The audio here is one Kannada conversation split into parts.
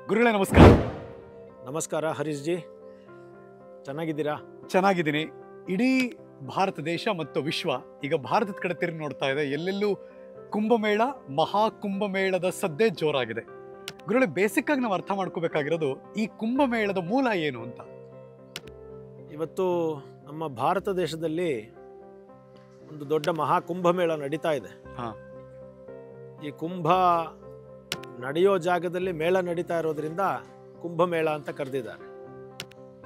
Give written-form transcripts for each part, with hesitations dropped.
ಗುರುಗಳೇ ನಮಸ್ಕಾರ. ನಮಸ್ಕಾರ ಹರೀಶ್ ಜಿ, ಚೆನ್ನಾಗಿದ್ದೀರಾ? ಚೆನ್ನಾಗಿದ್ದೀನಿ. ಇಡೀ ಭಾರತ ದೇಶ ಮತ್ತು ವಿಶ್ವ ಈಗ ಭಾರತದ ಕಡೆ ತಿರುಗಿ ನೋಡ್ತಾ ಇದೆ. ಎಲ್ಲೆಲ್ಲೂ ಕುಂಭಮೇಳ, ಮಹಾಕುಂಭಮೇಳದ ಸದ್ದೇ ಜೋರಾಗಿದೆ. ಗುರುಗಳೇ, ಬೇಸಿಕ್ ಆಗಿ ನಾವು ಅರ್ಥ ಮಾಡ್ಕೋಬೇಕಾಗಿರೋದು ಈ ಕುಂಭಮೇಳದ ಮೂಲ ಏನು ಅಂತ. ಇವತ್ತು ನಮ್ಮ ಭಾರತ ದೇಶದಲ್ಲಿ ಒಂದು ದೊಡ್ಡ ಮಹಾಕುಂಭಮೇಳ ನಡೀತಾ ಇದೆ. ಈ ಕುಂಭ ನಡೆಯೋ ಜಾಗದಲ್ಲಿ ಮೇಳ ನಡೀತಾ ಇರೋದ್ರಿಂದ ಕುಂಭಮೇಳ ಅಂತ ಕರೆದಿದ್ದಾರೆ.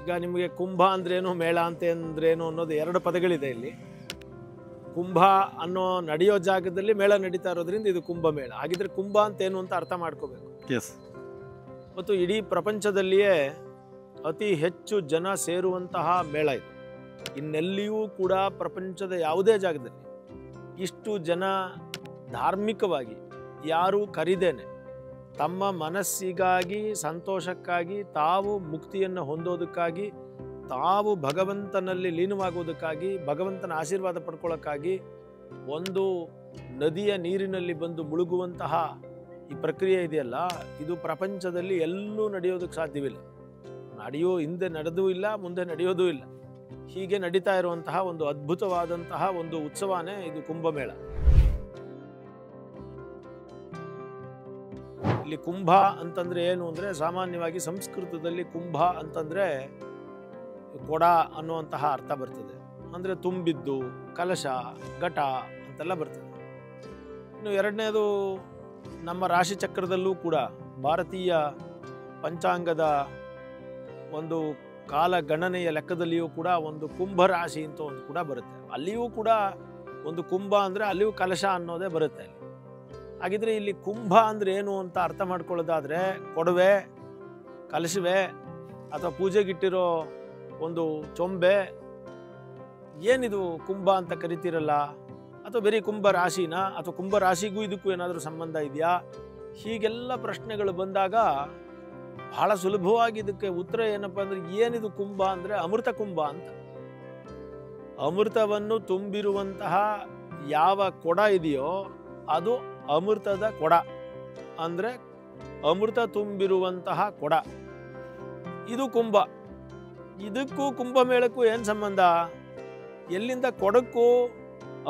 ಈಗ ನಿಮಗೆ ಕುಂಭ ಅಂದ್ರೇನು, ಮೇಳ ಅಂದ್ರೇನು ಅನ್ನೋದು ಎರಡು ಪದಗಳಿದೆ ಇಲ್ಲಿ. ಕುಂಭ ಅನ್ನೋ ನಡೆಯೋ ಜಾಗದಲ್ಲಿ ಮೇಳ ನಡೀತಾ ಇರೋದ್ರಿಂದ ಇದು ಕುಂಭಮೇಳ. ಹಾಗಿದ್ರೆ ಕುಂಭ ಅಂತೇನು ಅಂತ ಅರ್ಥ ಮಾಡ್ಕೋಬೇಕು. ಮತ್ತು ಇಡೀ ಪ್ರಪಂಚದಲ್ಲಿಯೇ ಅತಿ ಹೆಚ್ಚು ಜನ ಸೇರುವಂತಹ ಮೇಳ ಇದು. ಇನ್ನೆಲ್ಲಿಯೂ ಕೂಡ ಪ್ರಪಂಚದ ಯಾವುದೇ ಜಾಗದಲ್ಲಿ ಇಷ್ಟು ಜನ ಧಾರ್ಮಿಕವಾಗಿ ಯಾರೂ ಕರಿದೇನೆ ತಮ್ಮ ಮನಸ್ಸಿಗಾಗಿ, ಸಂತೋಷಕ್ಕಾಗಿ, ತಾವು ಮುಕ್ತಿಯನ್ನು ಹೊಂದೋದಕ್ಕಾಗಿ, ತಾವು ಭಗವಂತನಲ್ಲಿ ಲೀನವಾಗುವುದಕ್ಕಾಗಿ, ಭಗವಂತನ ಆಶೀರ್ವಾದ ಪಡ್ಕೊಳ್ಳೋಕ್ಕಾಗಿ ಒಂದು ನದಿಯ ನೀರಿನಲ್ಲಿ ಬಂದು ಮುಳುಗುವಂತಹ ಈ ಪ್ರಕ್ರಿಯೆ ಇದೆಯಲ್ಲ, ಇದು ಪ್ರಪಂಚದಲ್ಲಿ ಎಲ್ಲೂ ನಡೆಯೋದಕ್ಕೆ ಸಾಧ್ಯವಿಲ್ಲ. ಹಿಂದೆ ನಡೆದೂ ಇಲ್ಲ, ಮುಂದೆ ನಡೆಯೋದೂ ಇಲ್ಲ. ಹೀಗೆ ನಡೀತಾ ಇರುವಂತಹ ಒಂದು ಅದ್ಭುತವಾದಂತಹ ಒಂದು ಉತ್ಸವನೇ ಇದು ಕುಂಭಮೇಳ. ಇಲ್ಲಿ ಕುಂಭ ಅಂತಂದ್ರೆ ಏನು ಅಂದರೆ, ಸಾಮಾನ್ಯವಾಗಿ ಸಂಸ್ಕೃತದಲ್ಲಿ ಕುಂಭ ಅಂತಂದ್ರೆ ಕೊಡ ಅನ್ನುವಂತಹ ಅರ್ಥ ಬರ್ತದೆ. ಅಂದರೆ ತುಂಬಿದ್ದು, ಕಲಶ, ಘಟ ಅಂತೆಲ್ಲ ಬರ್ತದೆ. ಇನ್ನು ಎರಡನೇದು, ನಮ್ಮ ರಾಶಿ ಚಕ್ರದಲ್ಲೂ ಕೂಡ ಭಾರತೀಯ ಪಂಚಾಂಗದ ಒಂದು ಕಾಲ ಗಣನೆಯ ಲೆಕ್ಕದಲ್ಲಿಯೂ ಕೂಡ ಒಂದು ಕುಂಭ ರಾಶಿ ಅಂತ ಒಂದು ಕೂಡ ಬರುತ್ತೆ. ಅಲ್ಲಿಯೂ ಕೂಡ ಒಂದು ಕುಂಭ ಅಂದರೆ ಅಲ್ಲಿಯೂ ಕಲಶ ಅನ್ನೋದೇ ಬರುತ್ತೆ ಅಲ್ಲಿ. ಹಾಗಿದ್ರೆ ಇಲ್ಲಿ ಕುಂಭ ಅಂದ್ರೆ ಏನು ಅಂತ ಅರ್ಥ ಮಾಡ್ಕೊಳ್ಳೋದಾದ್ರೆ, ಕೊಡವೆ, ಕಲಶವೆ ಅಥವಾ ಪೂಜೆಗಿಟ್ಟಿರೋ ಒಂದು ಚೊಂಬೆ, ಏನಿದು ಕುಂಭ ಅಂತ ಕರಿತೀರಲ್ಲ, ಅಥವಾ ಬರೀ ಕುಂಭ ರಾಶಿನ, ಅಥವಾ ಕುಂಭ ರಾಶಿಗೂ ಇದಕ್ಕೂ ಏನಾದರೂ ಸಂಬಂಧ ಇದೆಯಾ? ಹೀಗೆಲ್ಲ ಪ್ರಶ್ನೆಗಳು ಬಂದಾಗ ಬಹಳ ಸುಲಭವಾಗಿ ಇದಕ್ಕೆ ಉತ್ತರ ಏನಪ್ಪ ಅಂದ್ರೆ, ಏನಿದು ಕುಂಭ ಅಂದ್ರೆ ಅಮೃತ ಕುಂಭ ಅಂತ. ಅಮೃತವನ್ನು ತುಂಬಿರುವಂತಹ ಯಾವ ಕೊಡ ಇದೆಯೋ ಅದು ಅಮೃತದ ಕೊಡ. ಅಂದ್ರೆ ಅಮೃತ ತುಂಬಿರುವಂತಹ ಕೊಡ, ಇದು ಕುಂಭ. ಇದಕ್ಕೂ ಕುಂಭಮೇಳಕ್ಕೂ ಏನು ಸಂಬಂಧ? ಎಲ್ಲಿಂದ ಕೊಡಕ್ಕೂ,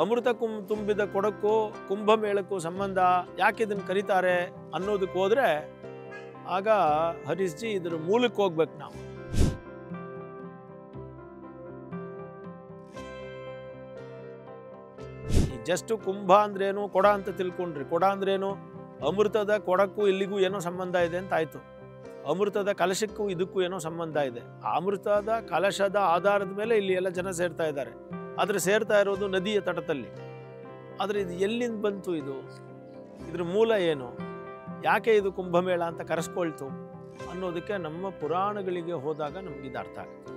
ಅಮೃತ ತುಂಬಿದ ಕೊಡಕ್ಕೂ ಕುಂಭಮೇಳಕ್ಕೂ ಸಂಬಂಧ? ಯಾಕೆ ಇದನ್ನು ಕರೀತಾರೆ ಅನ್ನೋದಕ್ಕೆ ಹೋದ್ರೆ, ಆಗ ಹರೀಶ್ ಜಿ ಇದ್ರ ಮೂಲಕ್ಕೆ ಹೋಗ್ಬೇಕು ನಾವು. ಜಸ್ಟ್ ಕುಂಭ ಅಂದ್ರೇನು, ಕೊಡ ಅಂತ ತಿಳ್ಕೊಂಡ್ರಿ. ಕೊಡ ಅಂದ್ರೇನು? ಅಮೃತದ ಕೊಡಕ್ಕೂ ಇಲ್ಲಿಗೂ ಏನೋ ಸಂಬಂಧ ಇದೆ ಅಂತ ಆಯ್ತು. ಅಮೃತದ ಕಲಶಕ್ಕೂ ಇದಕ್ಕೂ ಏನೋ ಸಂಬಂಧ ಇದೆ. ಆ ಅಮೃತದ ಕಲಶದ ಆಧಾರದ ಮೇಲೆ ಇಲ್ಲಿ ಎಲ್ಲ ಜನ ಸೇರ್ತಾ ಇದ್ದಾರೆ. ಆದ್ರೆ ಸೇರ್ತಾ ಇರೋದು ನದಿಯ ತಟದಲ್ಲಿ. ಆದ್ರೆ ಇದು ಎಲ್ಲಿಂದ ಬಂತು? ಇದ್ರ ಮೂಲ ಏನು? ಯಾಕೆ ಇದು ಕುಂಭಮೇಳ ಅಂತ ಕರೆಸ್ಕೊಳ್ತು ಅನ್ನೋದಕ್ಕೆ ನಮ್ಮ ಪುರಾಣಗಳಿಗೆ ಹೋದಾಗ ನಮಗಿದು ಅರ್ಥ ಆಗುತ್ತೆ.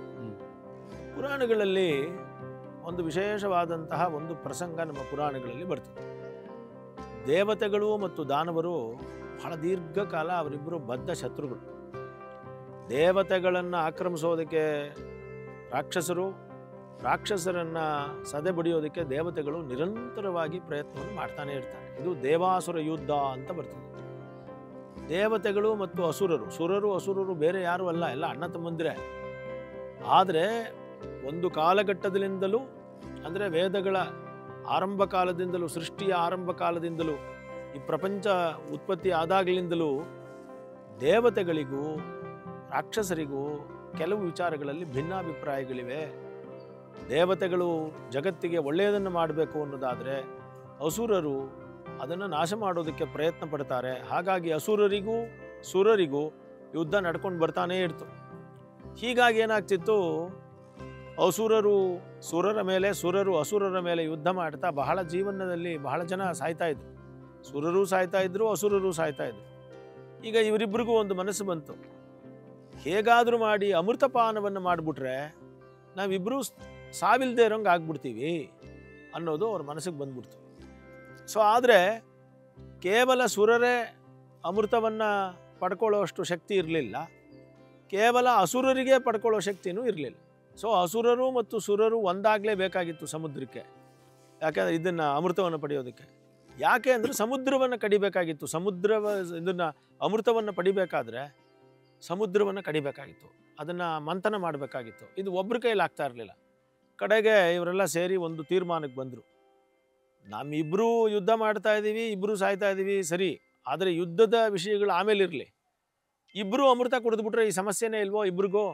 ಪುರಾಣಗಳಲ್ಲಿ ಒಂದು ವಿಶೇಷವಾದಂತಹ ಒಂದು ಪ್ರಸಂಗ ನಮ್ಮ ಪುರಾಣಗಳಲ್ಲಿ ಬರ್ತದೆ. ದೇವತೆಗಳು ಮತ್ತು ದಾನವರು ಬಹಳ ದೀರ್ಘಕಾಲ ಅವರಿಬ್ಬರು ಬದ್ಧ ಶತ್ರುಗಳು. ದೇವತೆಗಳನ್ನು ಆಕ್ರಮಿಸೋದಕ್ಕೆ ರಾಕ್ಷಸರು, ರಾಕ್ಷಸರನ್ನು ಸದೆ ಬಡಿಯೋದಕ್ಕೆ ದೇವತೆಗಳು ನಿರಂತರವಾಗಿ ಪ್ರಯತ್ನವನ್ನು ಮಾಡ್ತಾನೆ ಇರ್ತಾರೆ. ಇದು ದೇವಾಸುರ ಯುದ್ಧ ಅಂತ ಬರ್ತದೆ. ದೇವತೆಗಳು ಮತ್ತು ಅಸುರರು, ಸುರರು ಅಸುರರು ಬೇರೆ ಯಾರು ಅಲ್ಲ, ಎಲ್ಲ ಅಣ್ಣ ತಮ್ಮಂದಿರೇ. ಆದರೆ ಒಂದು ಕಾಲಘಟ್ಟದಿಂದಲೂ, ಅಂದರೆ ವೇದಗಳ ಆರಂಭ ಕಾಲದಿಂದಲೂ, ಸೃಷ್ಟಿಯ ಆರಂಭ ಕಾಲದಿಂದಲೂ, ಈ ಪ್ರಪಂಚ ಉತ್ಪತ್ತಿ ಆದಾಗಲಿಂದಲೂ ದೇವತೆಗಳಿಗೂ ರಾಕ್ಷಸರಿಗೂ ಕೆಲವು ವಿಚಾರಗಳಲ್ಲಿ ಭಿನ್ನಾಭಿಪ್ರಾಯಗಳಿವೆ. ದೇವತೆಗಳು ಜಗತ್ತಿಗೆ ಒಳ್ಳೆಯದನ್ನು ಮಾಡಬೇಕು ಅನ್ನೋದಾದರೆ, ಅಸುರರು ಅದನ್ನು ನಾಶ ಮಾಡೋದಕ್ಕೆ ಪ್ರಯತ್ನ ಪಡ್ತಾರೆ. ಹಾಗಾಗಿ ಅಸುರರಿಗೂ ಸುರರಿಗೂ ಯುದ್ಧ ನಡ್ಕೊಂಡು ಬರ್ತಾನೇ ಇರ್ತು. ಹೀಗಾಗಿ ಏನಾಗ್ತಿತ್ತು, ಅಸುರರು ಸುರರ ಮೇಲೆ, ಸುರರು ಅಸುರರ ಮೇಲೆ ಯುದ್ಧ ಮಾಡ್ತಾ ಬಹಳ ಜೀವನದಲ್ಲಿ ಬಹಳ ಜನ ಸಾಯ್ತಾ ಇದ್ರು. ಸುರರು ಸಾಯ್ತಾ ಇದ್ರು, ಅಸುರರು ಸಾಯ್ತಾ ಇದ್ರು. ಈಗ ಇವರಿಬ್ಬರಿಗೂ ಒಂದು ಮನಸ್ಸು ಬಂತು, ಹೇಗಾದರೂ ಮಾಡಿ ಅಮೃತಪಾನವನ್ನು ಮಾಡಿಬಿಟ್ರೆ ನಾವಿಬ್ಬರೂ ಸಾವಿಲ್ದೇ ಇರೋಂಗೆ ಆಗ್ಬಿಡ್ತೀವಿ ಅನ್ನೋದು ಅವ್ರ ಮನಸ್ಸಿಗೆ ಬಂದ್ಬಿಡ್ತು. ಸೊ ಆದರೆ ಕೇವಲ ಸುರರೇ ಅಮೃತವನ್ನು ಪಡ್ಕೊಳ್ಳೋಷ್ಟು ಶಕ್ತಿ ಇರಲಿಲ್ಲ, ಕೇವಲ ಅಸುರರಿಗೆ ಪಡ್ಕೊಳ್ಳೋ ಶಕ್ತಿನೂ ಇರಲಿಲ್ಲ. ಸೊ ಅಸುರರು ಮತ್ತು ಸುರರು ಒಂದಾಗಲೇಬೇಕಾಗಿತ್ತು ಸಮುದ್ರಕ್ಕೆ. ಯಾಕೆಂದರೆ ಇದನ್ನು ಅಮೃತವನ್ನು ಪಡೆಯೋದಕ್ಕೆ. ಯಾಕೆ ಅಂದರೆ ಸಮುದ್ರವನ್ನು ಕಡಿಬೇಕಾಗಿತ್ತು. ಇದನ್ನು ಅಮೃತವನ್ನು ಪಡಿಬೇಕಾದ್ರೆ ಸಮುದ್ರವನ್ನು ಕಡಿಬೇಕಾಗಿತ್ತು, ಅದನ್ನು ಮಂಥನ ಮಾಡಬೇಕಾಗಿತ್ತು. ಇದು ಒಬ್ಬರ ಕೈಯಲ್ಲಿ ಆಗ್ತಾ ಇರಲಿಲ್ಲ. ಕಡೆಗೆ ಇವರೆಲ್ಲ ಸೇರಿ ಒಂದು ತೀರ್ಮಾನಕ್ಕೆ ಬಂದರು. ನಮ್ಮಿಬ್ಬರೂ ಯುದ್ಧ ಮಾಡ್ತಾ ಇದ್ದೀವಿ, ಇಬ್ಬರೂ ಸಾಯ್ತಾ ಇದ್ದೀವಿ ಸರಿ, ಆದರೆ ಯುದ್ಧದ ವಿಷಯಗಳು ಆಮೇಲೆ ಇರಲಿ. ಇಬ್ಬರೂ ಅಮೃತ ಕುಡಿದ್ಬಿಟ್ರೆ ಈ ಸಮಸ್ಯೆನೇ ಇಲ್ವೋ ಇಬ್ರಿಗೂ?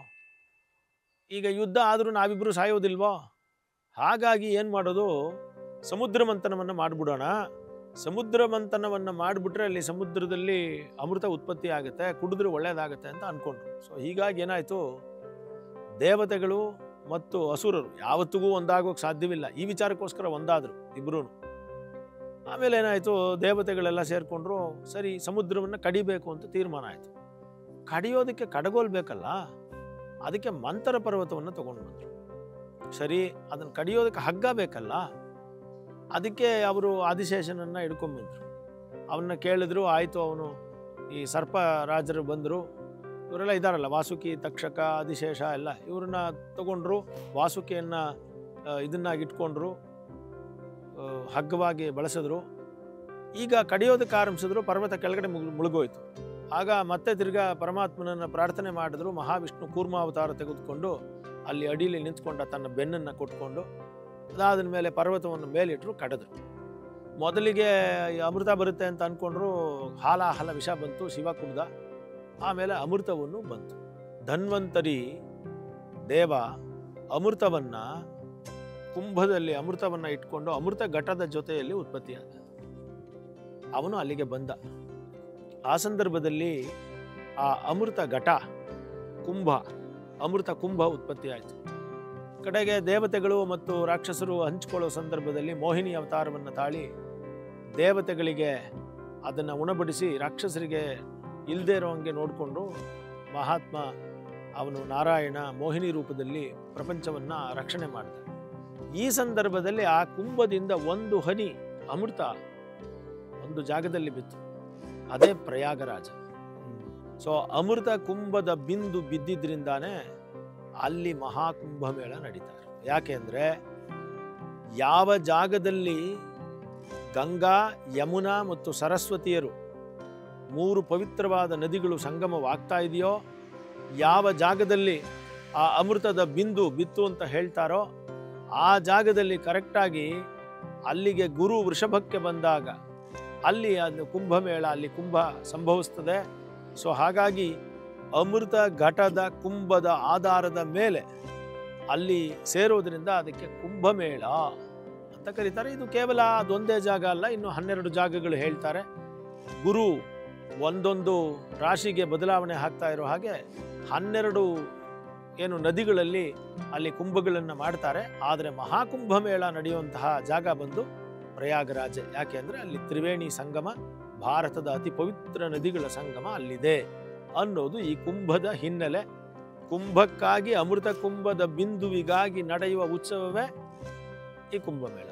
ಈಗ ಯುದ್ಧ ಆದರೂ ನಾವಿಬ್ಬರೂ ಸಾಯೋದಿಲ್ವೋ? ಹಾಗಾಗಿ ಏನು ಮಾಡೋದು, ಸಮುದ್ರ ಮಂಥನವನ್ನು ಮಾಡಿಬಿಡೋಣ. ಸಮುದ್ರ ಮಂಥನವನ್ನು ಮಾಡಿಬಿಟ್ರೆ ಅಲ್ಲಿ ಸಮುದ್ರದಲ್ಲಿ ಅಮೃತ ಉತ್ಪತ್ತಿ ಆಗುತ್ತೆ, ಕುಡಿದ್ರೆ ಒಳ್ಳೆಯದಾಗುತ್ತೆ ಅಂತ ಅಂದ್ಕೊಂಡ್ರು. ಸೊ ಹೀಗಾಗಿ ಏನಾಯಿತು, ದೇವತೆಗಳು ಮತ್ತು ಅಸುರರು ಯಾವತ್ತಿಗೂ ಒಂದಾಗೋಕ್ಕೆ ಸಾಧ್ಯವಿಲ್ಲ. ಈ ವಿಚಾರಕ್ಕೋಸ್ಕರ ಒಂದಾದರು ಇಬ್ಬರೂ. ಆಮೇಲೆ ಏನಾಯಿತು, ದೇವತೆಗಳೆಲ್ಲ ಸೇರಿಕೊಂಡ್ರು. ಸರಿ, ಸಮುದ್ರವನ್ನು ಕಡಿಬೇಕು ಅಂತ ತೀರ್ಮಾನ ಆಯಿತು. ಕಡಿಯೋದಕ್ಕೆ ಕಡಗೋಲ್ ಬೇಕಲ್ಲ, ಅದಕ್ಕೆ ಮಂಥರ ಪರ್ವತವನ್ನು ತೊಗೊಂಡು ಬಂದರು. ಸರಿ, ಅದನ್ನು ಕಡಿಯೋದಕ್ಕೆ ಹಗ್ಗ ಬೇಕಲ್ಲ, ಅದಕ್ಕೆ ಅವರು ಆದಿಶೇಷನನ್ನು ಹಿಡ್ಕೊಂಡ್ಬಂದರು. ಅವನ್ನ ಕೇಳಿದ್ರು, ಆಯಿತು. ಅವನು ಈ ಸರ್ಪ ರಾಜರು ಬಂದರು, ಇವರೆಲ್ಲ ಇದ್ದಾರಲ್ಲ, ವಾಸುಕಿ, ತಕ್ಷಕ, ಆದಿಶೇಷ ಎಲ್ಲ, ಇವ್ರನ್ನ ತಗೊಂಡ್ರು. ವಾಸುಕಿಯನ್ನು ಇದನ್ನಾಗಿಟ್ಕೊಂಡ್ರು, ಹಗ್ಗವಾಗಿ ಬಳಸಿದ್ರು. ಈಗ ಕಡಿಯೋದಕ್ಕೆ ಆರಂಭಿಸಿದ್ರು, ಪರ್ವತ ಕೆಳಗಡೆ ಮುಳುಗೋಯ್ತು. ಆಗ ಮತ್ತೆ ತಿರ್ಗಾ ಪರಮಾತ್ಮನನ್ನು ಪ್ರಾರ್ಥನೆ ಮಾಡಿದ್ರು. ಮಹಾವಿಷ್ಣು ಕೂರ್ಮಾವತಾರ ತೆಗೆದುಕೊಂಡು ಅಲ್ಲಿ ಅಡಿಯಲ್ಲಿ ನಿಂತ್ಕೊಂಡ, ತನ್ನ ಬೆನ್ನನ್ನು ಕೊಟ್ಕೊಂಡು. ಅದಾದ ಮೇಲೆ ಪರ್ವತವನ್ನು ಮೇಲಿಟ್ಟರು, ಕಡಿದ್ರು. ಮೊದಲಿಗೆ ಅಮೃತ ಬರುತ್ತೆ ಅಂತ ಅಂದ್ಕೊಂಡ್ರು, ಹಾಲಾಹಲ ವಿಷ ಬಂತು, ಶಿವ ಕುಡ್ದ. ಆಮೇಲೆ ಅಮೃತವನ್ನು ಬಂತು. ಧನ್ವಂತರಿ ದೇವ ಅಮೃತವನ್ನು, ಕುಂಭದಲ್ಲಿ ಅಮೃತವನ್ನು ಇಟ್ಕೊಂಡು ಅಮೃತ ಘಟದ ಜೊತೆಯಲ್ಲಿ ಉತ್ಪತ್ತಿಯಾದ. ಅವನು ಅಲ್ಲಿಗೆ ಬಂದ. ಆ ಸಂದರ್ಭದಲ್ಲಿ ಆ ಅಮೃತ ಘಟ ಕುಂಭ, ಅಮೃತ ಕುಂಭ ಉತ್ಪತ್ತಿಯಾಯಿತು. ಕಡೆಗೆ ದೇವತೆಗಳು ಮತ್ತು ರಾಕ್ಷಸರು ಹಂಚಿಕೊಳ್ಳೋ ಸಂದರ್ಭದಲ್ಲಿ ಮೋಹಿನಿ ಅವತಾರವನ್ನು ತಾಳಿ ದೇವತೆಗಳಿಗೆ ಅದನ್ನು ಉಣಬಡಿಸಿ ರಾಕ್ಷಸರಿಗೆ ಇಲ್ಲದೇ ಇರೋಂಗೆ ನೋಡಿಕೊಂಡು ಮಹಾತ್ಮ ಅವನು ನಾರಾಯಣ ಮೋಹಿನಿ ರೂಪದಲ್ಲಿ ಪ್ರಪಂಚವನ್ನು ರಕ್ಷಣೆ ಮಾಡಿದ. ಈ ಸಂದರ್ಭದಲ್ಲಿ ಆ ಕುಂಭದಿಂದ ಒಂದು ಹನಿ ಅಮೃತ ಒಂದು ಜಾಗದಲ್ಲಿ ಬಿತ್ತು, ಅದೇ ಪ್ರಯಾಗರಾಜ. ಸೊ ಅಮೃತ ಕುಂಭದ ಬಿಂದು ಬಿದ್ದಿದ್ರಿಂದಾನೇ ಅಲ್ಲಿ ಮಹಾಕುಂಭಮೇಳ ನಡೀತಾರೆ. ಯಾಕೆ ಅಂದರೆ, ಯಾವ ಜಾಗದಲ್ಲಿ ಗಂಗಾ, ಯಮುನಾ ಮತ್ತು ಸರಸ್ವತಿಯರು ಮೂರು ಪವಿತ್ರವಾದ ನದಿಗಳು ಸಂಗಮವಾಗ್ತಾ ಇದೆಯೋ, ಯಾವ ಜಾಗದಲ್ಲಿ ಆ ಅಮೃತದ ಬಿಂದು ಬಿತ್ತು ಅಂತ ಹೇಳ್ತಾರೋ, ಆ ಜಾಗದಲ್ಲಿ ಕರೆಕ್ಟಾಗಿ ಅಲ್ಲಿಗೆ ಗುರು ವೃಷಭಕ್ಕೆ ಬಂದಾಗ ಅಲ್ಲಿ ಅದು ಕುಂಭಮೇಳ, ಅಲ್ಲಿ ಕುಂಭ ಸಂಭವಿಸ್ತದೆ. ಸೊ ಹಾಗಾಗಿ ಅಮೃತ ಘಟದ ಕುಂಭದ ಆಧಾರದ ಮೇಲೆ ಅಲ್ಲಿ ಸೇರೋದ್ರಿಂದ ಅದಕ್ಕೆ ಕುಂಭಮೇಳ ಅಂತ ಕರೀತಾರೆ. ಇದು ಕೇವಲ ಅದೊಂದೇ ಜಾಗ ಅಲ್ಲ, ಇನ್ನು 12 ಜಾಗಗಳು ಹೇಳ್ತಾರೆ. ಗುರು ಒಂದೊಂದು ರಾಶಿಗೆ ಬದಲಾವಣೆ ಆಗ್ತಾ ಇರೋ ಹಾಗೆ 12 ಏನು ನದಿಗಳಲ್ಲಿ ಅಲ್ಲಿ ಕುಂಭಗಳನ್ನು ಮಾಡ್ತಾರೆ. ಆದರೆ ಮಹಾಕುಂಭಮೇಳ ನಡೆಯುವಂತಹ ಜಾಗ ಬಂದು ಪ್ರಯಾಗರಾಜ. ಯಾಕೆ ಅಂದರೆ ಅಲ್ಲಿ ತ್ರಿವೇಣಿ ಸಂಗಮ, ಭಾರತದ ಅತಿ ಪವಿತ್ರ ನದಿಗಳ ಸಂಗಮ ಅಲ್ಲಿದೆ ಅನ್ನೋದು ಈ ಕುಂಭದ ಹಿನ್ನೆಲೆ. ಕುಂಭಕ್ಕಾಗಿ, ಅಮೃತ ಕುಂಭದ ಬಿಂದುವಿಗಾಗಿ ನಡೆಯುವ ಉತ್ಸವವೇ ಈ ಕುಂಭಮೇಳ.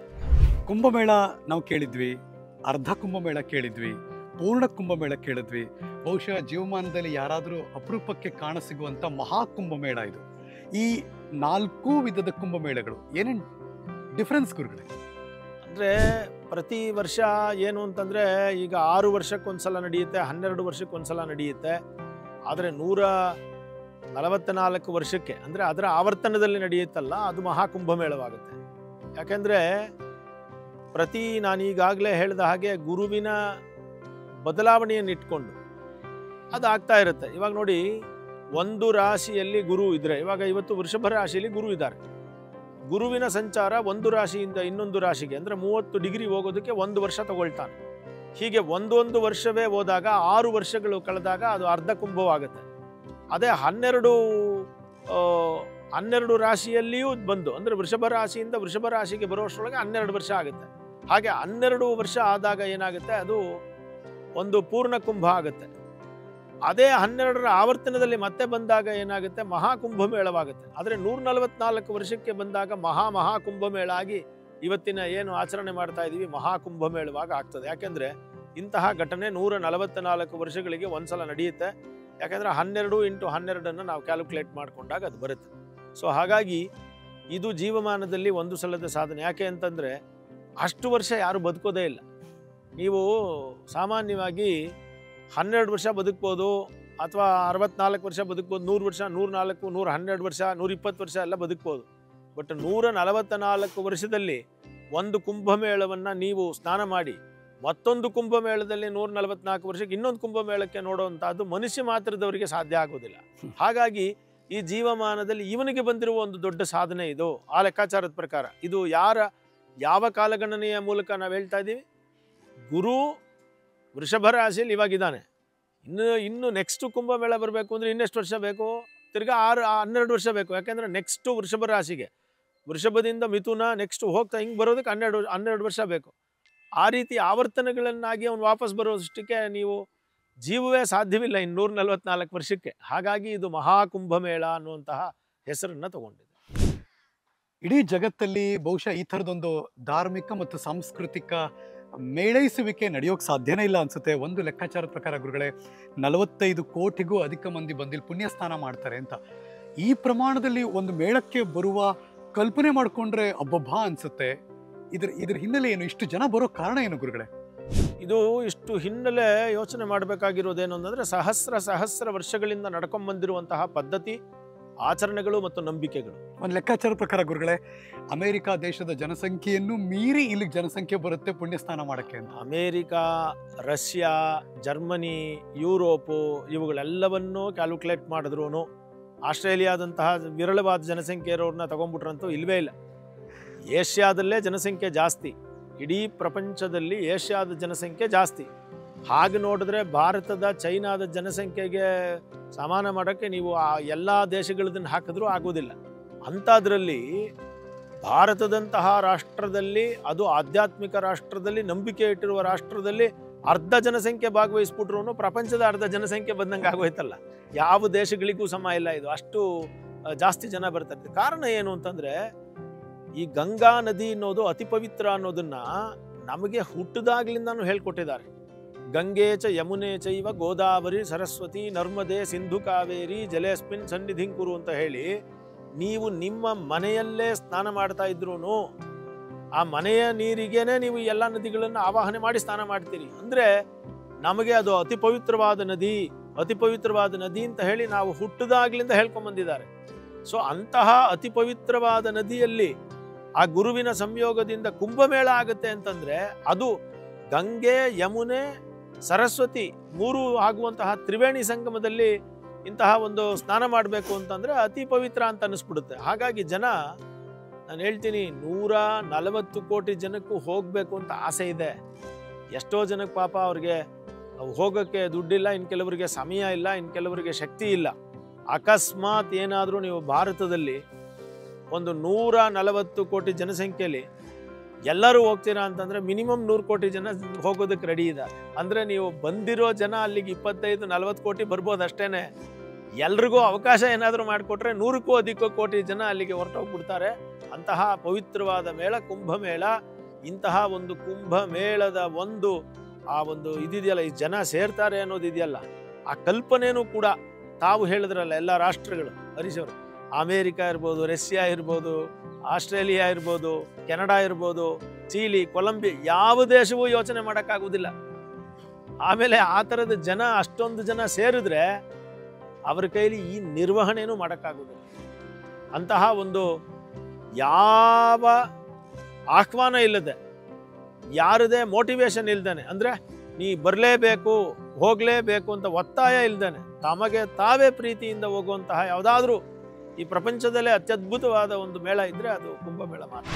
ಕುಂಭಮೇಳ ನಾವು ಕೇಳಿದ್ವಿ, ಅರ್ಧ ಕುಂಭಮೇಳ ಕೇಳಿದ್ವಿ, ಪೂರ್ಣ ಕುಂಭಮೇಳ ಕೇಳಿದ್ವಿ. ಬಹುಶಃ ಜೀವಮಾನದಲ್ಲಿ ಯಾರಾದರೂ ಅಪರೂಪಕ್ಕೆ ಕಾಣಸಿಗುವಂಥ ಮಹಾಕುಂಭಮೇಳ ಇದು. ಈ 4 ವಿಧದ ಕುಂಭಮೇಳಗಳು ಏನೇನು ಡಿಫ್ರೆನ್ಸ್ ಗುರುಗಳೇ? ಅಂದರೆ ಪ್ರತಿ ವರ್ಷ ಏನು ಅಂತಂದರೆ, ಈಗ 6 ವರ್ಷಕ್ಕೊಂದ್ಸಲ ನಡೆಯುತ್ತೆ, 12 ವರ್ಷಕ್ಕೊಂದ್ಸಲ ನಡೆಯುತ್ತೆ. ಆದರೆ 144 ವರ್ಷಕ್ಕೆ ಅಂದರೆ ಅದರ ಆವರ್ತನದಲ್ಲಿ ನಡೆಯುತ್ತಲ್ಲ, ಅದು ಮಹಾಕುಂಭಮೇಳವಾಗುತ್ತೆ. ಯಾಕೆಂದರೆ ನಾನು ಈಗಾಗಲೇ ಹೇಳಿದ ಹಾಗೆ ಗುರುವಿನ ಬದಲಾವಣೆಯನ್ನು ಇಟ್ಕೊಂಡು ಅದು ಆಗ್ತಾ ಇರುತ್ತೆ. ಇವಾಗ ನೋಡಿ, ಒಂದು ರಾಶಿಯಲ್ಲಿ ಗುರು ಇದ್ದರೆ, ಇವಾಗ ಇವತ್ತು ವೃಷಭ ರಾಶಿಯಲ್ಲಿ ಗುರು ಇದ್ದಾರೆ. ಗುರುವಿನ ಸಂಚಾರ ಒಂದು ರಾಶಿಯಿಂದ ಇನ್ನೊಂದು ರಾಶಿಗೆ ಅಂದರೆ 30 ಡಿಗ್ರಿ ಹೋಗೋದಕ್ಕೆ 1 ವರ್ಷ ತಗೊಳ್ತಾನೆ. ಹೀಗೆ ಒಂದೊಂದು ವರ್ಷವೇ ಹೋದಾಗ 6 ವರ್ಷಗಳು ಕಳೆದಾಗ ಅದು ಅರ್ಧ ಕುಂಭವಾಗುತ್ತೆ. ಅದೇ 12 ರಾಶಿಯಲ್ಲಿಯೂ ಬಂದು ಅಂದರೆ ವೃಷಭ ರಾಶಿಯಿಂದ ವೃಷಭ ರಾಶಿಗೆ ಬರೋಷ್ಟರೊಳಗೆ 12 ವರ್ಷ ಆಗುತ್ತೆ. ಹಾಗೆ 12 ವರ್ಷ ಆದಾಗ ಏನಾಗುತ್ತೆ, ಅದು ಒಂದು ಪೂರ್ಣ ಕುಂಭ ಆಗುತ್ತೆ. ಅದೇ 12ರ ಆವರ್ತನದಲ್ಲಿ ಮತ್ತೆ ಬಂದಾಗ ಏನಾಗುತ್ತೆ, ಮಹಾಕುಂಭಮೇಳವಾಗುತ್ತೆ. ಆದರೆ 144 ವರ್ಷಕ್ಕೆ ಬಂದಾಗ ಮಹಾಕುಂಭಮೇಳ ಆಗಿ ಇವತ್ತಿನ ಏನು ಆಚರಣೆ ಮಾಡ್ತಾ ಇದ್ದೀವಿ ಮಹಾಕುಂಭಮೇಳವಾಗಿ ಆಗ್ತದೆ. ಯಾಕೆಂದರೆ ಇಂತಹ ಘಟನೆ 144 ವರ್ಷಗಳಿಗೆ ಒಂದ್ಸಲ ನಡೆಯುತ್ತೆ. ಯಾಕೆಂದರೆ 12 × 12 ನಾವು ಕ್ಯಾಲ್ಕುಲೇಟ್ ಮಾಡಿಕೊಂಡಾಗ ಅದು ಬರುತ್ತೆ. ಸೊ ಹಾಗಾಗಿ ಇದು ಜೀವಮಾನದಲ್ಲಿ ಒಂದು ಸಲದ ಸಾಧನೆ. ಯಾಕೆ ಅಂತಂದರೆ ಅಷ್ಟು ವರ್ಷ ಯಾರು ಬದುಕೋದೇ ಇಲ್ಲ. ನೀವು ಸಾಮಾನ್ಯವಾಗಿ 12 ವರ್ಷ ಬದುಕ್ಬೋದು, ಅಥವಾ 64 ವರ್ಷ ಬದುಕ್ಬೋದು, 100 ವರ್ಷ, 104, 112 ವರ್ಷ, 120 ವರ್ಷ ಎಲ್ಲ ಬದುಕ್ಬೋದು. ಬಟ್ 144 ವರ್ಷದಲ್ಲಿ ಒಂದು ಕುಂಭಮೇಳವನ್ನು ನೀವು ಸ್ನಾನ ಮಾಡಿ ಮತ್ತೊಂದು ಕುಂಭಮೇಳದಲ್ಲಿ 144 ವರ್ಷಕ್ಕೆ ಇನ್ನೊಂದು ಕುಂಭಮೇಳಕ್ಕೆ ನೋಡುವಂಥದ್ದು ಮನುಷ್ಯ ಮಾತ್ರದವರಿಗೆ ಸಾಧ್ಯ ಆಗೋದಿಲ್ಲ. ಹಾಗಾಗಿ ಈ ಜೀವಮಾನದಲ್ಲಿ ಇವನಿಗೆ ಬಂದಿರುವ ಒಂದು ದೊಡ್ಡ ಸಾಧನೆ ಇದು. ಆ ಲೆಕ್ಕಾಚಾರದ ಪ್ರಕಾರ ಇದು ಯಾವ ಕಾಲಗಣನೆಯ ಮೂಲಕ ನಾವು ಹೇಳ್ತಾ ಇದ್ದೀವಿ? ಗುರು ವೃಷಭ ರಾಶಿಯಲ್ಲಿ ಇವಾಗಿದ್ದಾನೆ. ಇನ್ನು ನೆಕ್ಸ್ಟ್ ಕುಂಭಮೇಳ ಬರಬೇಕು ಅಂದರೆ ಇನ್ನೆಷ್ಟು ವರ್ಷ ಬೇಕು? ತಿರ್ಗಾ 12 ವರ್ಷ ಬೇಕು. ಯಾಕೆಂದರೆ ನೆಕ್ಸ್ಟು ವೃಷಭ ರಾಶಿಗೆ, ವೃಷಭದಿಂದ ಮಿಥುನ ನೆಕ್ಸ್ಟ್ ಹೋಗ್ತಾ ಹಿಂಗೆ ಬರೋದಕ್ಕೆ 12 ವರ್ಷ ಬೇಕು. ಆ ರೀತಿ ಆವರ್ತನಗಳನ್ನಾಗಿ ಅವನು ವಾಪಸ್ ಬರೋದಷ್ಟಕ್ಕೆ ನೀವು ಜೀವವೇ ಸಾಧ್ಯವಿಲ್ಲ ಇನ್ನು 144 ವರ್ಷಕ್ಕೆ. ಹಾಗಾಗಿ ಇದು ಮಹಾಕುಂಭಮೇಳ ಅನ್ನುವಂತಹ ಹೆಸರನ್ನು ತಗೊಂಡಿದೆ. ಇಡೀ ಜಗತ್ತಲ್ಲಿ ಬಹುಶಃ ಈ ಥರದೊಂದು ಧಾರ್ಮಿಕ ಮತ್ತು ಸಾಂಸ್ಕೃತಿಕ ಮೇಳೈಸುವಿಕೆ ನಡೆಯೋಕೆ ಸಾಧ್ಯನೇ ಇಲ್ಲ ಅನ್ಸುತ್ತೆ. ಒಂದು ಲೆಕ್ಕಾಚಾರದ ಪ್ರಕಾರ ಗುರುಗಳೇ 45 ಕೋಟಿಗೂ ಅಧಿಕ ಮಂದಿ ಬಂದಿಲ್ಲಿ ಪುಣ್ಯ ಸ್ನಾನ ಮಾಡ್ತಾರೆ ಅಂತ. ಈ ಪ್ರಮಾಣದಲ್ಲಿ ಒಂದು ಮೇಳಕ್ಕೆ ಬರುವ ಕಲ್ಪನೆ ಮಾಡಿಕೊಂಡ್ರೆ ಅಬ್ಬಬ್ಬಾ ಅನ್ಸುತ್ತೆ. ಇದ್ರ ಹಿನ್ನೆಲೆ ಏನು? ಇಷ್ಟು ಜನ ಬರೋ ಕಾರಣ ಏನು ಗುರುಗಳೇ? ಇದು ಇಷ್ಟು ಹಿನ್ನೆಲೆ ಯೋಚನೆ ಮಾಡಬೇಕಾಗಿರೋದೇನು ಅಂತಂದರೆ ಸಹಸ್ರ ವರ್ಷಗಳಿಂದ ನಡ್ಕೊಂಡ್ಬಂದಿರುವಂತಹ ಪದ್ಧತಿ, ಆಚರಣೆಗಳು ಮತ್ತು ನಂಬಿಕೆಗಳು. ಒಂದು ಲೆಕ್ಕಾಚಾರದ ಪ್ರಕಾರ ಗುರುಗಳೇ, ಅಮೆರಿಕ ದೇಶದ ಜನಸಂಖ್ಯೆಯನ್ನು ಮೀರಿ ಇಲ್ಲಿಗೆ ಜನಸಂಖ್ಯೆ ಬರುತ್ತೆ ಪುಣ್ಯ ಸ್ನಾನ ಮಾಡೋಕ್ಕೆ ಅಂತ. ಅಮೇರಿಕಾ, ರಷ್ಯಾ, ಜರ್ಮನಿ, ಯುರೋಪು ಇವುಗಳೆಲ್ಲವನ್ನೂ ಕ್ಯಾಲ್ಕುಲೇಟ್ ಮಾಡಿದ್ರು ಆಸ್ಟ್ರೇಲಿಯಾದಂತಹ ವಿರಳವಾದ ಜನಸಂಖ್ಯೆ ಇರೋರನ್ನ ತಗೊಂಡ್ಬಿಟ್ರಂತೂ ಇಲ್ಲವೇ ಇಲ್ಲ. ಏಷ್ಯಾದಲ್ಲೇ ಜನಸಂಖ್ಯೆ ಜಾಸ್ತಿ, ಇಡೀ ಪ್ರಪಂಚದಲ್ಲಿ ಏಷ್ಯಾದ ಜನಸಂಖ್ಯೆ ಜಾಸ್ತಿ. ಹಾಗೆ ನೋಡಿದ್ರೆ ಭಾರತದ, ಚೈನಾದ ಜನಸಂಖ್ಯೆಗೆ ಸಮಾನ ಮಾಡೋಕ್ಕೆ ನೀವು ಆ ಎಲ್ಲ ದೇಶಗಳದನ್ನು ಹಾಕಿದ್ರೂ ಆಗೋದಿಲ್ಲ. ಅಂಥದ್ರಲ್ಲಿ ಭಾರತದಂತಹ ರಾಷ್ಟ್ರದಲ್ಲಿ, ಅದು ಆಧ್ಯಾತ್ಮಿಕ ರಾಷ್ಟ್ರದಲ್ಲಿ, ನಂಬಿಕೆ ಇಟ್ಟಿರುವ ರಾಷ್ಟ್ರದಲ್ಲಿ ಅರ್ಧ ಜನಸಂಖ್ಯೆ ಭಾಗವಹಿಸ್ಬಿಟ್ರು ಪ್ರಪಂಚದ ಅರ್ಧ ಜನಸಂಖ್ಯೆ ಬಂದಂಗೆ ಆಗೋಯ್ತಲ್ಲ. ಯಾವ ದೇಶಗಳಿಗೂ ಸಮ ಇಲ್ಲ ಇದು, ಅಷ್ಟು ಜಾಸ್ತಿ ಜನ ಬರ್ತಾರೆ. ಕಾರಣ ಏನು ಅಂತಂದರೆ, ಈ ಗಂಗಾ ನದಿ ಅನ್ನೋದು ಅತಿ ಪವಿತ್ರ ಅನ್ನೋದನ್ನ ನಮಗೆ ಹುಟ್ಟಿದಾಗ್ಲಿಂದಾನು ಹೇಳ್ಕೊಟ್ಟಿದ್ದಾರೆ. ಗಂಗೆ ಚ ಯಮುನೆ ಚೈವ ಗೋದಾವರಿ ಸರಸ್ವತಿ ನರ್ಮದೆ ಸಿಂಧು ಕಾವೇರಿ ಜಲೇಸ್ಮಿನ್ ಸನ್ನಿಧಿಂಕುರು ಅಂತ ಹೇಳಿ, ನೀವು ನಿಮ್ಮ ಮನೆಯಲ್ಲೇ ಸ್ನಾನ ಮಾಡ್ತಾ ಇದ್ರೂ ಆ ಮನೆಯ ನೀರಿಗೇನೆ ನೀವು ಎಲ್ಲ ನದಿಗಳನ್ನು ಆವಾಹನೆ ಮಾಡಿ ಸ್ನಾನ ಮಾಡ್ತೀರಿ. ಅಂದರೆ ನಮಗೆ ಅದು ಅತಿ ಪವಿತ್ರವಾದ ನದಿ ಅಂತ ಹೇಳಿ ನಾವು ಹುಟ್ಟಿದಾಗ್ಲಿಂದ ಹೇಳ್ಕೊಂಬಂದಿದ್ದಾರೆ. ಸೊ ಅಂತಹ ಅತಿ ಪವಿತ್ರವಾದ ನದಿಯಲ್ಲಿ ಆ ಗುರುವಿನ ಸಂಯೋಗದಿಂದ ಕುಂಭಮೇಳ ಆಗುತ್ತೆ ಅಂತಂದ್ರೆ, ಅದು ಗಂಗೆ, ಯಮುನೆ, ಸರಸ್ವತಿ ಮೂರು ಆಗುವಂತಹ ತ್ರಿವೇಣಿ ಸಂಗಮದಲ್ಲಿ ಇಂತಹ ಒಂದು ಸ್ನಾನ ಮಾಡಬೇಕು ಅಂತಂದ್ರೆ ಅತಿ ಪವಿತ್ರ ಅಂತ ಅನ್ನಿಸ್ಬಿಡುತ್ತೆ. ಹಾಗಾಗಿ ಜನ, ನಾನು ಹೇಳ್ತೀನಿ, 140 ಕೋಟಿ ಜನಕ್ಕೂ ಹೋಗಬೇಕು ಅಂತ ಆಸೆ ಇದೆ. ಎಷ್ಟೋ ಜನಕ್ಕೆ ಪಾಪ ಅವ್ರಿಗೆ ಹೋಗೋಕ್ಕೆ ದುಡ್ಡಿಲ್ಲ, ಇನ್ನು ಕೆಲವರಿಗೆ ಸಮಯ ಇಲ್ಲ, ಇನ್ನು ಕೆಲವರಿಗೆ ಶಕ್ತಿ ಇಲ್ಲ. ಅಕಸ್ಮಾತ್ ಏನಾದರೂ ನೀವು ಭಾರತದಲ್ಲಿ ಒಂದು 140 ಕೋಟಿ ಜನಸಂಖ್ಯೆಯಲ್ಲಿ ಎಲ್ಲರೂ ಹೋಗ್ತೀರಾ ಅಂತಂದರೆ ಮಿನಿಮಮ್ 100 ಕೋಟಿ ಜನ ಹೋಗೋದಕ್ಕೆ ರೆಡಿ ಇದ್ದಾರೆ. ಅಂದರೆ ನೀವು ಬಂದಿರೋ ಜನ ಅಲ್ಲಿಗೆ 25-40 ಕೋಟಿ ಬರ್ಬೋದು ಅಷ್ಟೇ. ಎಲ್ರಿಗೂ ಅವಕಾಶ ಏನಾದರೂ ಮಾಡಿಕೊಟ್ರೆ 100ಕ್ಕೂ ಅಧಿಕ ಕೋಟಿ ಜನ ಅಲ್ಲಿಗೆ ಹೊರಟೋಗ್ಬಿಡ್ತಾರೆ. ಅಂತಹ ಪವಿತ್ರವಾದ ಮೇಳ ಕುಂಭಮೇಳ. ಇಂತಹ ಒಂದು ಕುಂಭಮೇಳದ ಆ ಒಂದು ಇದಿದೆಯಲ್ಲ, ಈ ಜನ ಸೇರ್ತಾರೆ ಅನ್ನೋದಿದೆಯಲ್ಲ, ಆ ಕಲ್ಪನೆಯೂ ಕೂಡ ತಾವು ಹೇಳಿದ್ರಲ್ಲ, ಎಲ್ಲ ರಾಷ್ಟ್ರಗಳು, ಹರೀಶ್ ಅವರು, ಅಮೇರಿಕಾ ಇರ್ಬೋದು, ರಷ್ಯಾ ಇರ್ಬೋದು, ಆಸ್ಟ್ರೇಲಿಯಾ ಇರ್ಬೋದು, ಕೆನಡಾ ಇರ್ಬೋದು, ಚೀಲಿ, ಕೊಲಂಬಿಯಾ, ಯಾವ ದೇಶವೂ ಯೋಚನೆ ಮಾಡೋಕ್ಕಾಗೋದಿಲ್ಲ. ಆಮೇಲೆ ಆ ಥರದ ಜನ, ಅಷ್ಟೊಂದು ಜನ ಸೇರಿದ್ರೆ ಅವ್ರ ಕೈಲಿ ಈ ನಿರ್ವಹಣೆನೂ ಮಾಡೋಕ್ಕಾಗೋದಿಲ್ಲ. ಅಂತಹ ಒಂದು ಯಾವ ಆಹ್ವಾನ ಇಲ್ಲದೆ, ಯಾರದೇ ಮೋಟಿವೇಶನ್ ಇಲ್ದೇನೆ, ಅಂದರೆ ನೀ ಬರಲೇಬೇಕು, ಹೋಗಲೇಬೇಕು ಅಂತ ಒತ್ತಾಯ ಇಲ್ದೇನೆ, ತಮಗೆ ತಾವೇ ಪ್ರೀತಿಯಿಂದ ಹೋಗುವಂತಹ ಯಾವುದಾದ್ರೂ ಈ ಪ್ರಪಂಚದಲ್ಲೇ ಅತ್ಯದ್ಭುತವಾದ ಒಂದು ಮೇಳ ಇದ್ದರೆ ಅದು ಕುಂಭಮೇಳ ಮಾತ್ರ.